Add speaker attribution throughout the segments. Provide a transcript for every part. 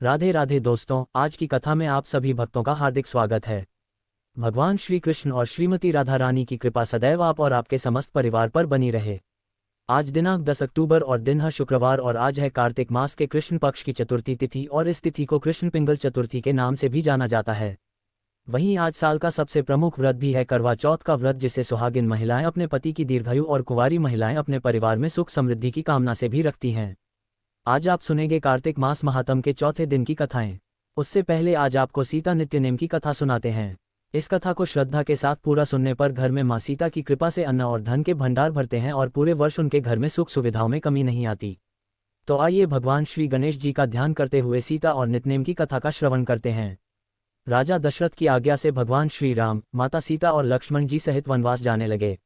Speaker 1: राधे राधे दोस्तों, आज की कथा में आप सभी भक्तों का हार्दिक स्वागत है। भगवान श्री कृष्ण और श्रीमती राधा रानी की कृपा सदैव आप और आपके समस्त परिवार पर बनी रहे। आज दिनांक 10 अक्टूबर और दिन है शुक्रवार और आज है कार्तिक मास के कृष्ण पक्ष की चतुर्थी तिथि और इस तिथि को कृष्ण पिंगल चतुर्थी के नाम से भी जाना जाता है। वहीं आज साल का सबसे प्रमुख व्रत भी है करवा चौथ का व्रत, जिसे सुहागिन महिलाएं अपने पति की दीर्घायु और कुंवारी महिलाएं अपने परिवार में सुख समृद्धि की कामना से भी रखती हैं। आज आप सुनेंगे कार्तिक मास महात्म के चौथे दिन की कथाएं। उससे पहले आज आपको सीता नित्य नेम की कथा सुनाते हैं। इस कथा को श्रद्धा के साथ पूरा सुनने पर घर में मां सीता की कृपा से अन्न और धन के भंडार भरते हैं और पूरे वर्ष उनके घर में सुख सुविधाओं में कमी नहीं आती। तो आइए भगवान श्री गणेश जी का ध्यान करते हुए सीता और नित्यनेम की कथा का श्रवण करते हैं। राजा दशरथ की आज्ञा से भगवान श्री राम, माता सीता और लक्ष्मण जी सहित वनवास जाने लगे।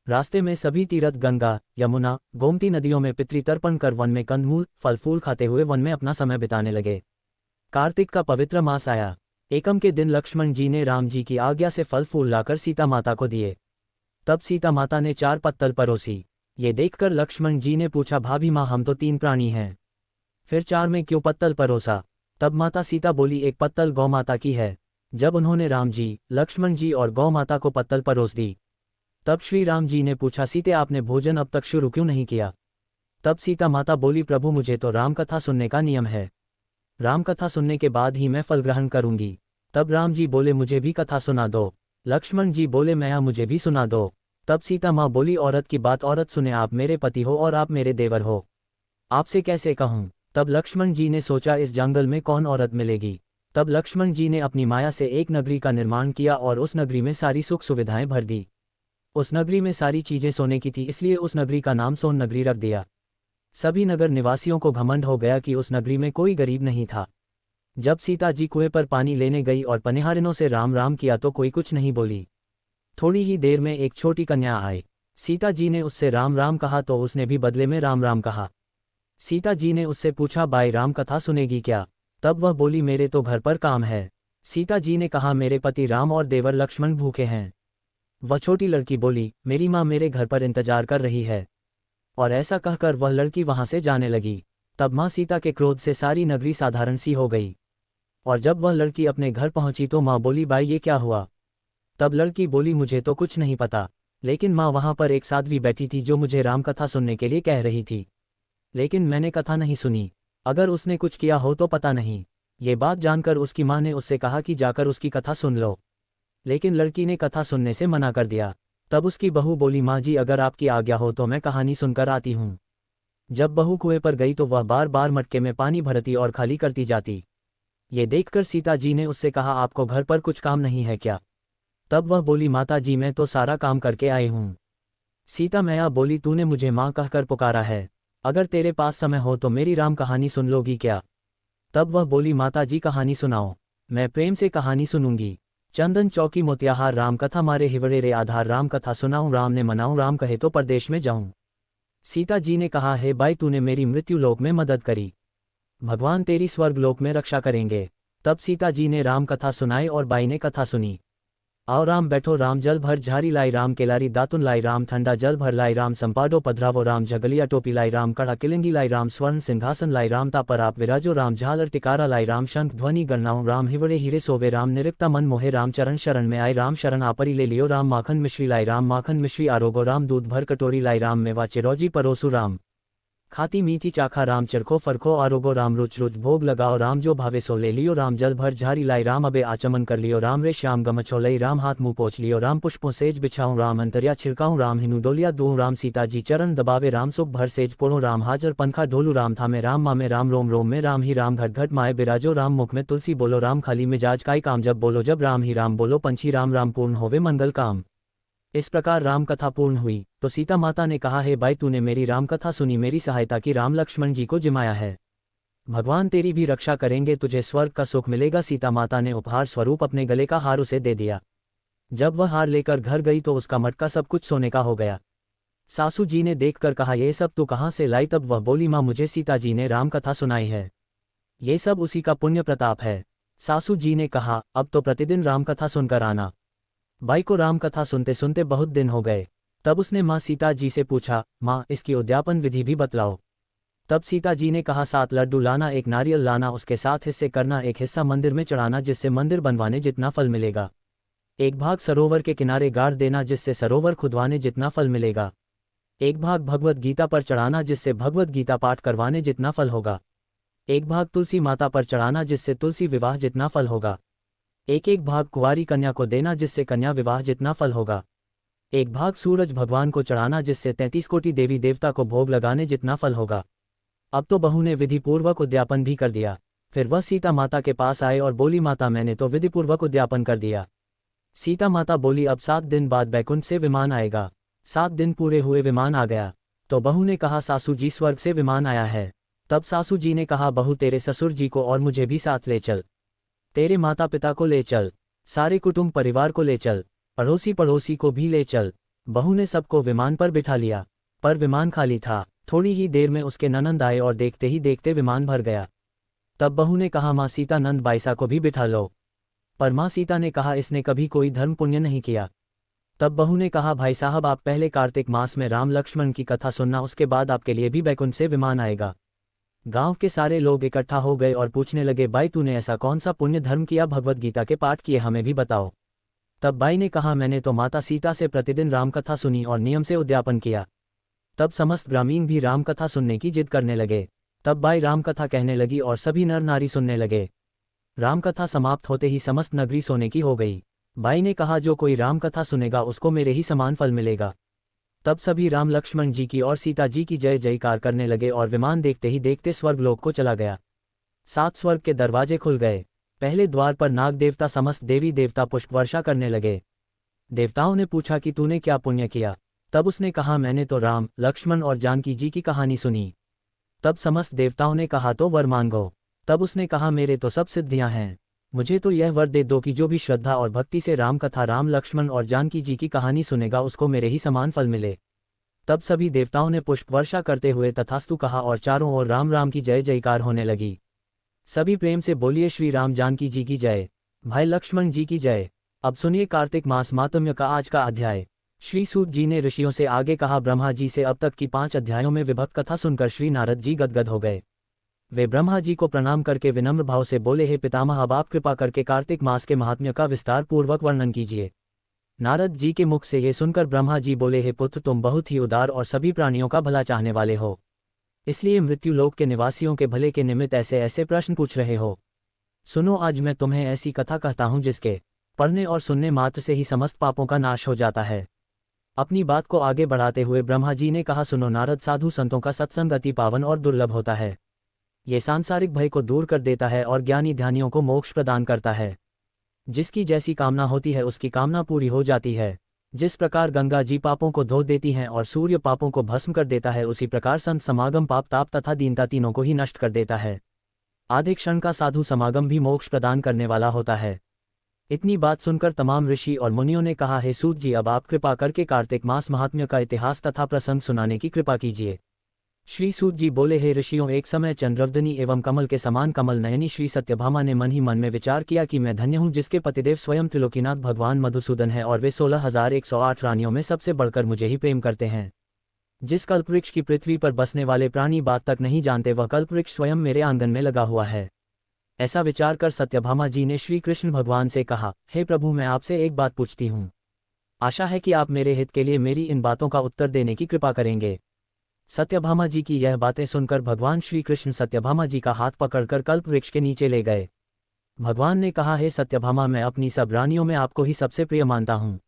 Speaker 1: रास्ते में सभी तीर्थ गंगा, यमुना, गोमती नदियों में पितृतर्पण कर वन में कंदमूल फल फूल खाते हुए वन में अपना समय बिताने लगे। कार्तिक का पवित्र मास आया। एकम के दिन लक्ष्मण जी ने राम जी की आज्ञा से फल फूल लाकर सीता माता को दिए। तब सीता माता ने 4 पत्तल परोसी। ये देखकर लक्ष्मण जी ने पूछा, भाभी माँ, हम तो 3 प्राणी हैं, फिर 4 में क्यों पत्तल परोसा? तब माता सीता बोली, 1 पत्तल गौ माता की है। जब उन्होंने राम जी, लक्ष्मण जी और गौ माता को पत्तल परोस दी, तब श्री राम जी ने पूछा, सीते आपने भोजन अब तक शुरू क्यों नहीं किया? तब सीता माता बोली, प्रभु मुझे तो राम कथा सुनने का नियम है, राम कथा सुनने के बाद ही मैं फल ग्रहण करूंगी। तब राम जी बोले, मुझे भी कथा सुना दो। लक्ष्मण जी बोले, मैया मुझे भी सुना दो। तब सीता माँ बोली, औरत की बात औरत सुने, आप मेरे पति हो और आप मेरे देवर हो, आपसे कैसे कहूँ? तब लक्ष्मण जी ने सोचा, इस जंगल में कौन औरत मिलेगी? तब लक्ष्मण जी ने अपनी माया से एक नगरी का निर्माण किया और उस नगरी में सारी सुख सुविधाएं भर दी। उस नगरी में सारी चीजें सोने की थी, इसलिए उस नगरी का नाम सोन नगरी रख दिया। सभी नगर निवासियों को घमंड हो गया कि उस नगरी में कोई गरीब नहीं था। जब सीता जी कुएं पर पानी लेने गई और पनिहारिनों से राम राम किया तो कोई कुछ नहीं बोली। थोड़ी ही देर में एक छोटी कन्या आई। सीता जी ने उससे राम राम कहा तो उसने भी बदले में राम राम कहा। सीता जी ने उससे पूछा, बाई राम कथा सुनेगी क्या? तब वह बोली, मेरे तो घर पर काम है। सीता जी ने कहा, मेरे पति राम और देवर लक्ष्मण भूखे हैं। वह छोटी लड़की बोली, मेरी माँ मेरे घर पर इंतजार कर रही है। और ऐसा कहकर वह लड़की वहां से जाने लगी। तब माँ सीता के क्रोध से सारी नगरी साधारण सी हो गई। और जब वह लड़की अपने घर पहुंची तो माँ बोली, बाई ये क्या हुआ? तब लड़की बोली, मुझे तो कुछ नहीं पता, लेकिन माँ वहां पर एक साध्वी बैठी थी जो मुझे राम कथा सुनने के लिए कह रही थी, लेकिन मैंने कथा नहीं सुनी। अगर उसने कुछ किया हो तो पता नहीं। ये बात जानकर उसकी माँ ने उससे कहा कि जाकर उसकी कथा सुन लो, लेकिन लड़की ने कथा सुनने से मना कर दिया। तब उसकी बहू बोली, माँ जी अगर आपकी आज्ञा हो तो मैं कहानी सुनकर आती हूँ। जब बहू कुएं पर गई तो वह बार बार मटके में पानी भरती और खाली करती जाती। ये देखकर सीता जी ने उससे कहा, आपको घर पर कुछ काम नहीं है क्या? तब वह बोली, माता जी मैं तो सारा काम करके आई हूँ। सीता मैया बोली, तूने मुझे माँ कहकर पुकारा है, अगर तेरे पास समय हो तो मेरी राम कहानी सुन लोगी क्या? तब वह बोली, माता जी कहानी सुनाओ, मैं प्रेम से कहानी सुनूंगी। चंदन चौकी मोतियाहार राम कथा मारे हिवड़े रे आधार, राम कथा सुनाऊं राम ने मनाऊं, राम कहे तो परदेश में जाऊं। सीता जी ने कहा, हे बाई तूने मेरी मृत्यु लोक में मदद करी, भगवान तेरी स्वर्ग लोक में रक्षा करेंगे। तब सीता जी ने राम कथा सुनाई और बाई ने कथा सुनी। आओ राम बैठो, राम जल भर झारी लाई, राम केलारी दातुन लाई, राम ठंडा जल भर लाई, राम संपाडो पधरावो, राम झगलिया टोपी लाई, राम कड़ा किलिंगी लाई, राम स्वर्ण सिंहासन लाई, राम तापर आप विराजो, राम झालर टिकारा लाई, राम शंख ध्वनि गणनाऊं, राम हिवड़े हीरे सोवे, राम निरिक्ता मन मोहे, राम चरण शरण में आए, राम शरण आपरी ले लियो, राम माखन मिश्री लाई, राम माखन मिश्री आरोगो, राम दूध भर कटोरी लाई, राम मेवा चिरौजी परोसु, राम खाती मीठी चाखा, राम चरखो फरखो आरोगो, राम रुच रुच भोग लगाओ, राम जो भावे सो ले लियो, राम जल भर झारी लाई, राम अबे आचमन कर लियो, राम रे श्याम गमछो लई, राम हाथ मुंह पोछ लियो, राम पुष्पों सेज बिछाऊं, राम अंतरिया छिड़काऊं, राम हिनु डोलिया दूं, राम सीता जी चरण दबावे, राम सुख भर सेज पोड़ो, राम हाजर पंखा ढोलू, राम थामे राम मामे, राम रोम रोम में, राम ही राम घट घट माए बिराजो, राम मुख में तुलसी बोलो, राम खाली मिजाज काई काम जब बोलो, जब राम ही राम बोलो पंछी राम राम पूर्ण होवे मंगल काम। इस प्रकार राम कथा पूर्ण हुई तो सीता माता ने कहा, हे भाई तूने मेरी राम कथा सुनी, मेरी सहायता की, राम लक्ष्मण जी को जिमाया है, भगवान तेरी भी रक्षा करेंगे, तुझे स्वर्ग का सुख मिलेगा। सीता माता ने उपहार स्वरूप अपने गले का हार उसे दे दिया। जब वह हार लेकर घर गई तो उसका मटका सब कुछ सोने का हो गया। सासू जी ने देखकर कहा, ये सब तू कहाँ से लाई? तब वह बोली, माँ मुझे सीता जी ने राम कथा सुनाई है, ये सब उसी का पुण्य प्रताप है। सासू जी ने कहा, अब तो प्रतिदिन राम कथा सुनकर आना। बाई को राम कथा सुनते सुनते बहुत दिन हो गए। तब उसने माँ सीता जी से पूछा, माँ इसकी उद्यापन विधि भी बतलाओ। तब सीता जी ने कहा 7 लड्डू लाना, 1 नारियल लाना, उसके 7 हिस्से करना, 1 हिस्सा मंदिर में चढ़ाना जिससे मंदिर बनवाने जितना फल मिलेगा, 1 भाग सरोवर के किनारे गाड़ देना जिससे सरोवर खुदवाने जितना फल मिलेगा, 1 भाग भगवत गीता पर चढ़ाना जिससे भगवत गीता पाठ करवाने जितना फल होगा, 1 भाग तुलसी माता पर चढ़ाना जिससे तुलसी विवाह जितना फल होगा, 1 भाग कुंवारी कन्या को देना जिससे कन्या विवाह जितना फल होगा, 1 भाग सूरज भगवान को चढ़ाना जिससे 33 कोटि देवी देवता को भोग लगाने जितना फल होगा। अब तो बहू ने विधिपूर्वक उद्यापन भी कर दिया। फिर वह सीता माता के पास आए और बोली, माता मैंने तो विधिपूर्वक उद्यापन कर दिया। सीता माता बोली, अब 7 दिन बाद बैकुंठ से विमान आएगा। 7 दिन पूरे हुए, विमान आ गया। तो बहू ने कहा, सासू जी स्वर्ग से विमान आया है। तब सासू जी ने कहा, बहू तेरे ससुर जी को और मुझे भी साथ ले चल, तेरे माता पिता को ले चल, सारे कुटुंब परिवार को ले चल, पड़ोसी पड़ोसी को भी ले चल। बहू ने सबको विमान पर बिठा लिया, पर विमान खाली था। थोड़ी ही देर में उसके ननंद आए और देखते ही देखते विमान भर गया। तब बहू ने कहा, माँ सीता नंद बाईसा को भी बिठा लो। पर माँ सीता ने कहा, इसने कभी कोई धर्म पुण्य नहीं किया। तब बहू ने कहा, भाई साहब आप पहले कार्तिक मास में राम लक्ष्मण की कथा सुनना, उसके बाद आपके लिए भी बैकुंठ से विमान आएगा। गांव के सारे लोग इकट्ठा हो गए और पूछने लगे, भाई तूने ऐसा कौन सा पुण्य धर्म किया, भगवत गीता के पाठ किए, हमें भी बताओ। तब भाई ने कहा, मैंने तो माता सीता से प्रतिदिन रामकथा सुनी और नियम से उद्यापन किया। तब समस्त ग्रामीण भी रामकथा सुनने की जिद करने लगे। तब बाई रामकथा कहने लगी और सभी नर नारी सुनने लगे। रामकथा समाप्त होते ही समस्त नगरी सोने की हो गई। बाई ने कहा, जो कोई रामकथा सुनेगा उसको मेरे ही समान फल मिलेगा। तब सभी राम लक्ष्मण जी की और सीता जी की जय जयकार करने लगे और विमान देखते ही देखते स्वर्गलोक को चला गया। 7 स्वर्ग के दरवाजे खुल गए। पहले द्वार पर नाग देवता समस्त देवी देवता पुष्प वर्षा करने लगे। देवताओं ने पूछा कि तूने क्या पुण्य किया। तब उसने कहा, मैंने तो राम लक्ष्मण और जानकी जी की कहानी सुनी। तब समस्त देवताओं ने कहा, तो वर मांगो। तब उसने कहा, मेरे तो सब सिद्धियां हैं, मुझे तो यह वर दे दो कि जो भी श्रद्धा और भक्ति से राम कथा राम लक्ष्मण और जानकी जी की कहानी सुनेगा उसको मेरे ही समान फल मिले। तब सभी देवताओं ने पुष्प वर्षा करते हुए तथास्तु कहा और चारों ओर राम राम की जय जयकार होने लगी। सभी प्रेम से बोलिए, श्री राम जानकी जी की जय, भाई लक्ष्मण जी की जय। अब सुनिए कार्तिक मास मातम्य का आज का अध्याय। श्री सूत जी ने ऋषियों से आगे कहा, ब्रह्मा जी से अब तक की 5 अध्यायों में विभक्त कथा सुनकर श्री नारद जी गदगद हो गए। वे ब्रह्मा जी को प्रणाम करके विनम्र भाव से बोले, हे पितामह, अब आप कृपा करके कार्तिक मास के महात्म्य का विस्तार पूर्वक वर्णन कीजिए। नारद जी के मुख से ये सुनकर ब्रह्मा जी बोले, हे पुत्र, तुम बहुत ही उदार और सभी प्राणियों का भला चाहने वाले हो, इसलिए मृत्युलोक के निवासियों के भले के निमित्त ऐसे ऐसे प्रश्न पूछ रहे हो। सुनो, आज मैं तुम्हें ऐसी कथा कहता हूँ जिसके पढ़ने और सुनने मात्र से ही समस्त पापों का नाश हो जाता है। अपनी बात को आगे बढ़ाते हुए ब्रह्मा जी ने कहा, सुनो नारद, साधु संतों का सत्संग अति पावन और दुर्लभ होता है। ये सांसारिक भय को दूर कर देता है और ज्ञानी ध्यानियों को मोक्ष प्रदान करता है। जिसकी जैसी कामना होती है उसकी कामना पूरी हो जाती है। जिस प्रकार गंगा जी पापों को धो देती हैं और सूर्य पापों को भस्म कर देता है, उसी प्रकार संत समागम पाप ताप तथा दीनता तीनों को ही नष्ट कर देता है। आधे क्षण का साधु समागम भी मोक्ष प्रदान करने वाला होता है। इतनी बात सुनकर तमाम ऋषि और मुनियों ने कहा, हे सूत जी, अब आप कृपा करके कार्तिक मास महात्म्य का इतिहास तथा प्रसंग सुनाने की कृपा कीजिए। श्री सूत जी बोले, हे ऋषियों, एक समय चंद्रवदनी एवं कमल के समान कमल नयनी श्री सत्यभामा ने मन ही मन में विचार किया कि मैं धन्य हूँ जिसके पतिदेव स्वयं त्रिलोकीनाथ भगवान मधुसूदन है और वे 16,108 रानियों में सबसे बढ़कर मुझे ही प्रेम करते हैं। जिस कल्पवृक्ष की पृथ्वी पर बसने वाले प्राणी बात तक नहीं जानते, वह कल्पवृक्ष स्वयं मेरे आंगन में लगा हुआ है। ऐसा विचार कर सत्यभामा जी ने श्री कृष्ण भगवान से कहा, हे प्रभु, मैं आपसे एक बात पूछती हूँ। आशा है कि आप मेरे हित के लिए मेरी इन बातों का उत्तर देने की कृपा करेंगे। सत्यभामा जी की यह बातें सुनकर भगवान श्री कृष्ण सत्यभामा जी का हाथ पकड़कर कल्पवृक्ष के नीचे ले गए। भगवान ने कहा, हे सत्यभामा, मैं अपनी सब रानियों में आपको ही सबसे प्रिय मानता हूँ।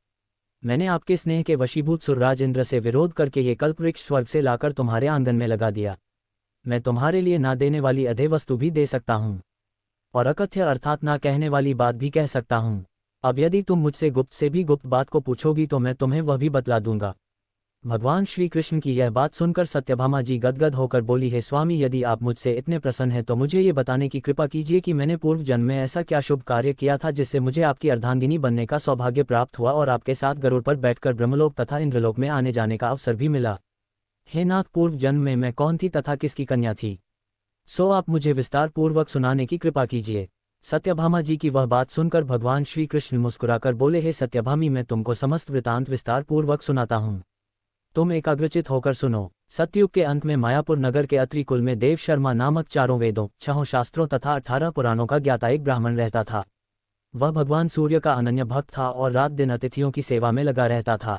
Speaker 1: मैंने आपके स्नेह के वशीभूत सुरराज इंद्र से विरोध करके ये कल्पवृक्ष स्वर्ग से लाकर तुम्हारे आंगन में लगा दिया। मैं तुम्हारे लिए ना देने वाली अधे वस्तु भी दे सकता हूँ और अकथ्य अर्थात ना कहने वाली बात भी कह सकता हूँ। अब यदि तुम मुझसे गुप्त से भी गुप्त बात को पूछोगी तो मैं तुम्हें वह भी बतला दूंगा। भगवान श्री कृष्ण की यह बात सुनकर सत्यभामा जी गदगद होकर बोली, हे स्वामी, यदि आप मुझसे इतने प्रसन्न हैं तो मुझे ये बताने की कृपा कीजिए कि मैंने पूर्व जन्म में ऐसा क्या शुभ कार्य किया था जिससे मुझे आपकी अर्धांगिनी बनने का सौभाग्य प्राप्त हुआ और आपके साथ गरुड़ पर बैठकर ब्रह्मलोक तथा इंद्रलोक में आने जाने का अवसर भी मिला। हे नाथ, पूर्व जन्म में मैं कौन थी तथा किसकी कन्या थी, सो आप मुझे विस्तार पूर्वक सुनाने की कृपा कीजिए। सत्यभामा जी की वह बात सुनकर भगवान श्री कृष्ण मुस्कुराकर बोले, हे सत्यभामी, मैं तुमको समस्त वृतांत विस्तार पूर्वक सुनाता हूँ। तुम एकाग्रचित होकर सुनो। सतयुग के अंत में मायापुर नगर के अत्रि कुल में देव शर्मा नामक 4 वेदों, 6 शास्त्रों तथा 18 पुराणों का ज्ञाता एक ब्राह्मण रहता था। वह भगवान सूर्य का अनन्य भक्त था और रात दिन अतिथियों की सेवा में लगा रहता था।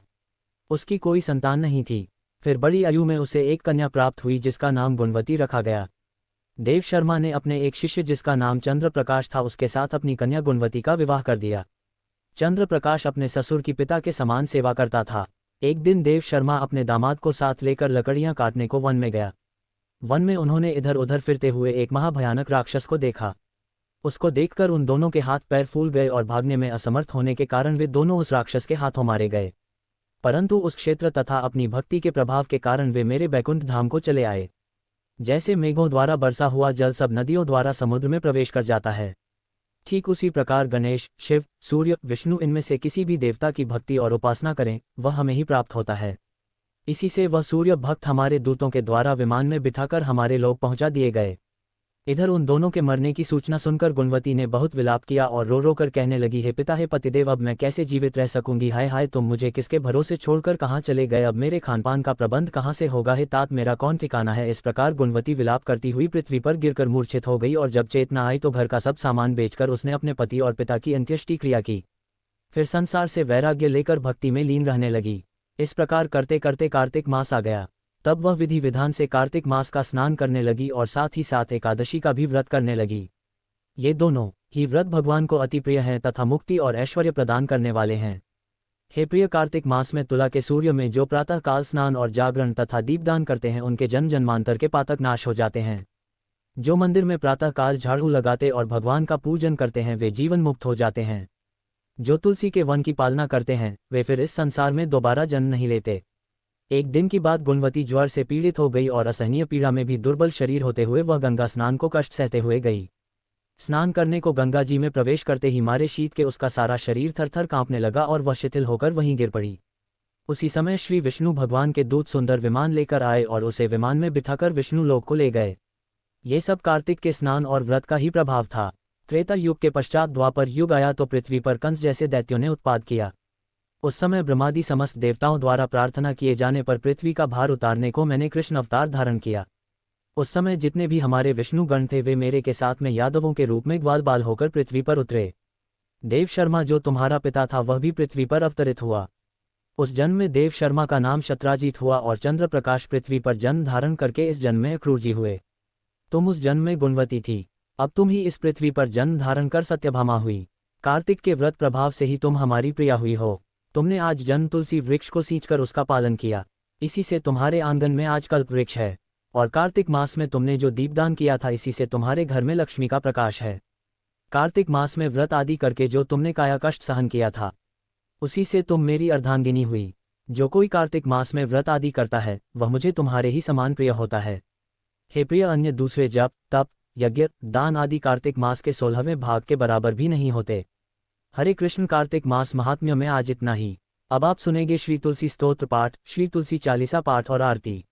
Speaker 1: उसकी कोई संतान नहीं थी। फिर बड़ी आयु में उसे एक कन्या प्राप्त हुई जिसका नाम गुणवती रखा गया। देव शर्मा ने अपने एक शिष्य जिसका नाम चंद्र प्रकाश था उसके साथ अपनी कन्या गुणवती का विवाह कर दिया। चंद्र प्रकाश अपने ससुर की पिता के समान सेवा करता था। एक दिन देव शर्मा अपने दामाद को साथ लेकर लकड़ियां काटने को वन में गया। वन में उन्होंने इधर उधर फिरते हुए एक महाभयानक राक्षस को देखा। उसको देखकर उन दोनों के हाथ पैर फूल गए और भागने में असमर्थ होने के कारण वे दोनों उस राक्षस के हाथों मारे गए। परंतु उस क्षेत्र तथा अपनी भक्ति के प्रभाव के कारण वे मेरे बैकुंठ धाम को चले आए। जैसे मेघों द्वारा बरसा हुआ जल सब नदियों द्वारा समुद्र में प्रवेश कर जाता है, ठीक उसी प्रकार गणेश, शिव, सूर्य, विष्णु इनमें से किसी भी देवता की भक्ति और उपासना करें वह हमें ही प्राप्त होता है। इसी से वह सूर्य भक्त हमारे दूतों के द्वारा विमान में बिठाकर हमारे लोग पहुंचा दिए गए। इधर उन दोनों के मरने की सूचना सुनकर गुणवती ने बहुत विलाप किया और रो रो कर कहने लगी, हे पिता, हे पतिदेव, अब मैं कैसे जीवित रह सकूंगी। हाय हाय, तुम मुझे किसके भरोसे छोड़कर कहाँ चले गए। अब मेरे खानपान का प्रबंध कहाँ से होगा। हे तात, मेरा कौन ठिकाना है। इस प्रकार गुणवती विलाप करती हुई पृथ्वी पर गिरकर मूर्छित हो गई और जब चेतना आई तो घर का सब सामान बेचकर उसने अपने पति और पिता की अंत्येष्टि क्रिया की। फिर संसार से वैराग्य लेकर भक्ति में लीन रहने लगी। इस प्रकार करते करते कार्तिक मास आ गया। तब वह विधि विधान से कार्तिक मास का स्नान करने लगी और साथ ही साथ एकादशी का भी व्रत करने लगी। ये दोनों ही व्रत भगवान को अति प्रिय हैं तथा मुक्ति और ऐश्वर्य प्रदान करने वाले हैं। हे प्रिय, कार्तिक मास में तुला के सूर्य में जो प्रातः काल स्नान और जागरण तथा दीपदान करते हैं उनके जन्म जन्मांतर के पातक नाश हो जाते हैं। जो मंदिर में प्रातः काल झाड़ू लगाते और भगवान का पूजन करते हैं वे जीवन मुक्त हो जाते हैं। जो तुलसी के वन की पालना करते हैं वे फिर इस संसार में दोबारा जन्म नहीं लेते। एक दिन की बात, गुणवती ज्वर से पीड़ित हो गई और असहनीय पीड़ा में भी दुर्बल शरीर होते हुए वह गंगा स्नान को कष्ट सहते हुए गई। स्नान करने को गंगा जी में प्रवेश करते ही मारे शीत के उसका सारा शरीर थरथर कांपने लगा और वह शिथिल होकर वहीं गिर पड़ी। उसी समय श्री विष्णु भगवान के दूत सुंदर विमान लेकर आए और उसे विमान में बिठाकर विष्णु लोक को ले गए। ये सब कार्तिक के स्नान और व्रत का ही प्रभाव था। त्रेता युग के पश्चात द्वापर युग आया तो पृथ्वी पर कंस जैसे दैत्यों ने उत्पात किया। उस समय ब्रह्मादि समस्त देवताओं द्वारा प्रार्थना किए जाने पर पृथ्वी का भार उतारने को मैंने कृष्ण अवतार धारण किया। उस समय जितने भी हमारे विष्णु गण थे वे मेरे के साथ में यादवों के रूप में ग्वाल बाल होकर पृथ्वी पर उतरे। देव शर्मा जो तुम्हारा पिता था वह भी पृथ्वी पर अवतरित हुआ। उस जन्म में देव शर्मा का नाम शत्राजीत हुआ और चंद्र प्रकाश पृथ्वी पर जन्म धारण करके इस जन्म में अक्रूर जी हुए। तुम उस जन्म में गुणवती थी, अब तुम ही इस पृथ्वी पर जन्म धारण कर सत्यभामा हुई। कार्तिक के व्रत प्रभाव से ही तुम हमारी प्रिया हुई हो। तुमने आज जन्म तुलसी वृक्ष को सींचकर उसका पालन किया, इसी से तुम्हारे आंगन में आज कल्प वृक्ष है। और कार्तिक मास में तुमने जो दीपदान किया था इसी से तुम्हारे घर में लक्ष्मी का प्रकाश है। कार्तिक मास में व्रत आदि करके जो तुमने काया कष्ट सहन किया था उसी से तुम मेरी अर्धांगिनी हुई। जो कोई कार्तिक मास में व्रत आदि करता है वह मुझे तुम्हारे ही समान प्रिय होता है। हे प्रिय, अन्य दूसरे जप, तप, यज्ञ, दान आदि कार्तिक मास के 16वें भाग के बराबर भी नहीं होते। हरे कृष्ण। कार्तिक मास महात्म्य में आज इतना ही। अब आप सुनेंगे श्री तुलसी स्तोत्र पाठ, श्री तुलसी चालीसा पाठ और आरती।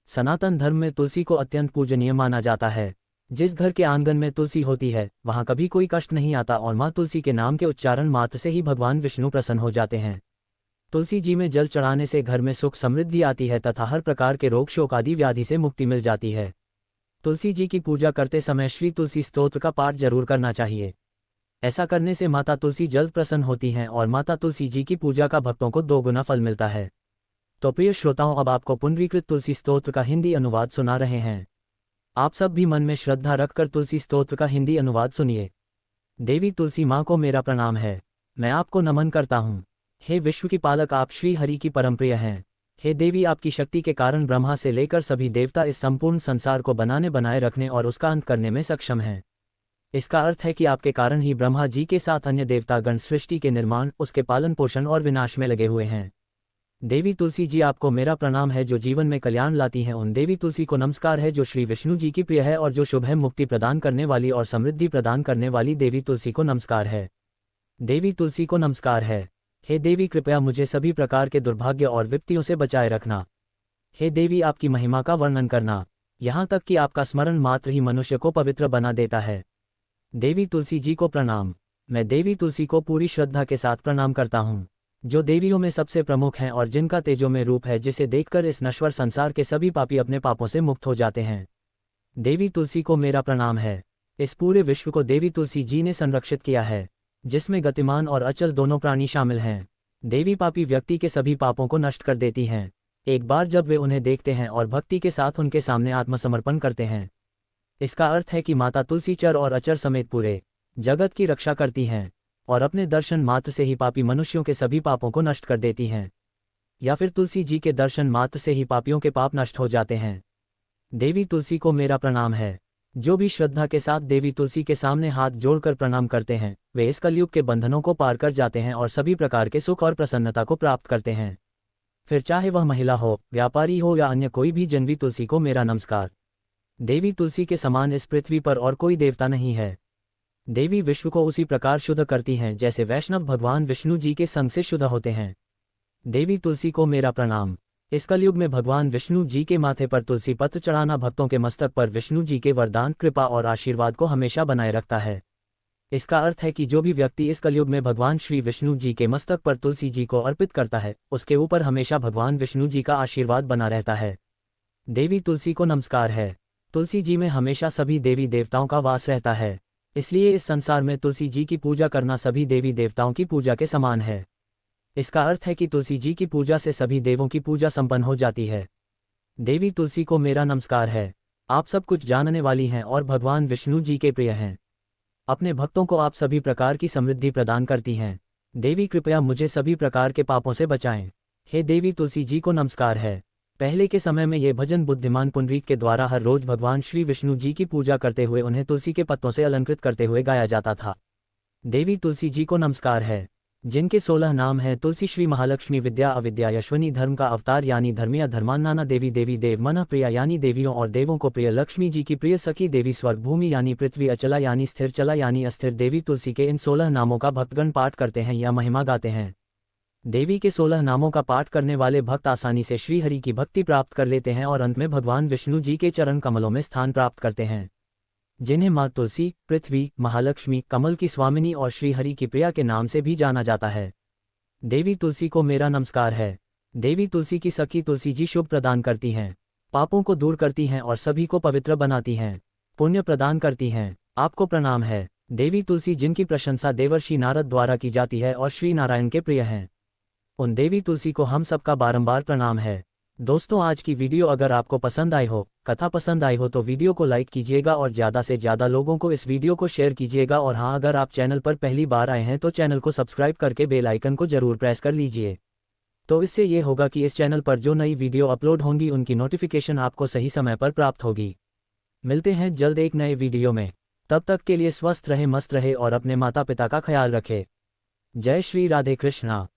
Speaker 1: सनातन धर्म में तुलसी को अत्यंत पूजनीय माना जाता है। जिस घर के आंगन में तुलसी होती है वहां कभी कोई कष्ट नहीं आता और माँ तुलसी के नाम के उच्चारण मात्र से ही भगवान विष्णु प्रसन्न हो जाते हैं। तुलसी जी में जल चढ़ाने से घर में सुख समृद्धि आती है तथा हर प्रकार के रोग शोक आदि व्याधि से मुक्ति मिल जाती है। तुलसी जी की पूजा करते समय श्री तुलसी स्तोत्र का पाठ जरूर करना चाहिए। ऐसा करने से माता तुलसी जल्द प्रसन्न होती हैं और माता तुलसी जी की पूजा का भक्तों को 2 गुना फल मिलता है। तो प्रिय श्रोताओं, अब आपको पुनरीकृत तुलसी स्तोत्र का हिंदी अनुवाद सुना रहे हैं। आप सब भी मन में श्रद्धा रखकर तुलसी स्तोत्र का हिंदी अनुवाद सुनिए। देवी तुलसी माँ को मेरा प्रणाम है, मैं आपको नमन करता हूँ। हे विश्व की पालक, आप श्री हरि की परमप्रिय हैं। हे देवी, आपकी शक्ति के कारण ब्रह्मा से लेकर सभी देवता इस संपूर्ण संसार को बनाए रखने और उसका अंत करने में सक्षम हैं। इसका अर्थ है कि आपके कारण ही ब्रह्मा जी के साथ अन्य देवतागण सृष्टि के निर्माण, उसके पालन पोषण और विनाश में लगे हुए हैं। देवी तुलसी जी, आपको मेरा प्रणाम है जो जीवन में कल्याण लाती हैं। उन देवी तुलसी को नमस्कार है जो श्री विष्णु जी की प्रिय है और जो शुभ है, मुक्ति प्रदान करने वाली और समृद्धि प्रदान करने वाली देवी तुलसी को नमस्कार है। देवी तुलसी को नमस्कार है। हे देवी, कृपया मुझे सभी प्रकार के दुर्भाग्य और विपत्तियों से बचाए रखना। हे देवी, आपकी महिमा का वर्णन करना, यहाँ तक कि आपका स्मरण मात्र ही मनुष्य को पवित्र बना देता है। देवी तुलसी जी को प्रणाम। मैं देवी तुलसी को पूरी श्रद्धा के साथ प्रणाम करता हूँ। जो देवियों में सबसे प्रमुख हैं और जिनका तेजो में रूप है, जिसे देखकर इस नश्वर संसार के सभी पापी अपने पापों से मुक्त हो जाते हैं। देवी तुलसी को मेरा प्रणाम है। इस पूरे विश्व को देवी तुलसी जी ने संरक्षित किया है, जिसमें गतिमान और अचल दोनों प्राणी शामिल हैं। देवी पापी व्यक्ति के सभी पापों को नष्ट कर देती हैं, एक बार जब वे उन्हें देखते हैं और भक्ति के साथ उनके सामने आत्मसमर्पण करते हैं। इसका अर्थ है कि माता तुलसी चर और अचर समेत पूरे जगत की रक्षा करती हैं और अपने दर्शन मात्र से ही पापी मनुष्यों के सभी पापों को नष्ट कर देती हैं, या फिर तुलसी जी के दर्शन मात्र से ही पापियों के पाप नष्ट हो जाते हैं। देवी तुलसी को मेरा प्रणाम है। जो भी श्रद्धा के साथ देवी तुलसी के सामने हाथ जोड़कर प्रणाम करते हैं, वे इस कलयुग के बंधनों को पार कर जाते हैं और सभी प्रकार के सुख और प्रसन्नता को प्राप्त करते हैं। फिर चाहे वह महिला हो, व्यापारी हो या अन्य कोई भी, जनवी तुलसी को मेरा नमस्कार। देवी तुलसी के समान इस पृथ्वी पर और कोई देवता नहीं है। देवी विश्व को उसी प्रकार शुद्ध करती हैं जैसे वैष्णव भगवान विष्णु जी के संग से शुद्ध होते हैं। देवी तुलसी को मेरा प्रणाम। इस कलयुग में भगवान विष्णु जी के माथे पर तुलसी पत्र चढ़ाना भक्तों के मस्तक पर विष्णु जी के वरदान, कृपा और आशीर्वाद को हमेशा बनाए रखता है। इसका अर्थ है कि जो भी व्यक्ति इस कलयुग में भगवान श्री विष्णु जी के मस्तक पर तुलसी जी को अर्पित करता है, उसके ऊपर हमेशा भगवान विष्णु जी का आशीर्वाद बना रहता है। देवी तुलसी को नमस्कार है। तुलसी जी में हमेशा सभी देवी देवताओं का वास रहता है, इसलिए इस संसार में तुलसी जी की पूजा करना सभी देवी देवताओं की पूजा के समान है। इसका अर्थ है कि तुलसी जी की पूजा से सभी देवों की पूजा संपन्न हो जाती है। देवी तुलसी को मेरा नमस्कार है। आप सब कुछ जानने वाली हैं और भगवान विष्णु जी के प्रिय हैं। अपने भक्तों को आप सभी प्रकार की समृद्धि प्रदान करती हैं। देवी कृपया मुझे सभी प्रकार के पापों से बचाएं। हे देवी तुलसी जी को नमस्कार है। पहले के समय में ये भजन बुद्धिमान पुंडरीक के द्वारा हर रोज भगवान श्री विष्णु जी की पूजा करते हुए उन्हें तुलसी के पत्तों से अलंकृत करते हुए गाया जाता था। देवी तुलसी जी को नमस्कार है, जिनके 16 नाम हैं: तुलसी, श्री महालक्ष्मी, विद्या, अविद्या, यशवनी, धर्म का अवतार यानी धर्मिया, धर्मान्नाना देवी, देवी देव, मन प्रिया यानी देवियों और देवों को प्रिय, लक्ष्मी जी की प्रिय सखी, देवी स्वर्ग, भूमि यानी पृथ्वी, अचला यानी स्थिर, चला यानी अस्थिर। देवी तुलसी के इन 16 नामों का भक्तगण पाठ करते हैं या महिमा गाते हैं। देवी के 16 नामों का पाठ करने वाले भक्त आसानी से श्रीहरि की भक्ति प्राप्त कर लेते हैं और अंत में भगवान विष्णु जी के चरण कमलों में स्थान प्राप्त करते हैं, जिन्हें माँ तुलसी, पृथ्वी, महालक्ष्मी, कमल की स्वामिनी और श्रीहरि की प्रिया के नाम से भी जाना जाता है। देवी तुलसी को मेरा नमस्कार है। देवी तुलसी की सखी तुलसी जी शुभ प्रदान करती हैं, पापों को दूर करती हैं और सभी को पवित्र बनाती हैं, पुण्य प्रदान करती हैं। आपको प्रणाम है। देवी तुलसी जिनकी प्रशंसा देवर्षि नारद द्वारा की जाती है और श्री नारायण के प्रिय हैं, उन देवी तुलसी को हम सबका बारंबार प्रणाम है। दोस्तों, आज की वीडियो अगर आपको पसंद आई हो, कथा पसंद आई हो तो वीडियो को लाइक कीजिएगा और ज़्यादा से ज़्यादा लोगों को इस वीडियो को शेयर कीजिएगा। और हाँ, अगर आप चैनल पर पहली बार आए हैं तो चैनल को सब्सक्राइब करके बेल आइकन को जरूर प्रेस कर लीजिए। तो इससे ये होगा कि इस चैनल पर जो नई वीडियो अपलोड होंगी उनकी नोटिफिकेशन आपको सही समय पर प्राप्त होगी। मिलते हैं जल्द एक नए वीडियो में। तब तक के लिए स्वस्थ रहे, मस्त रहे और अपने माता पिता का ख्याल रखे। जय श्री राधे कृष्णा।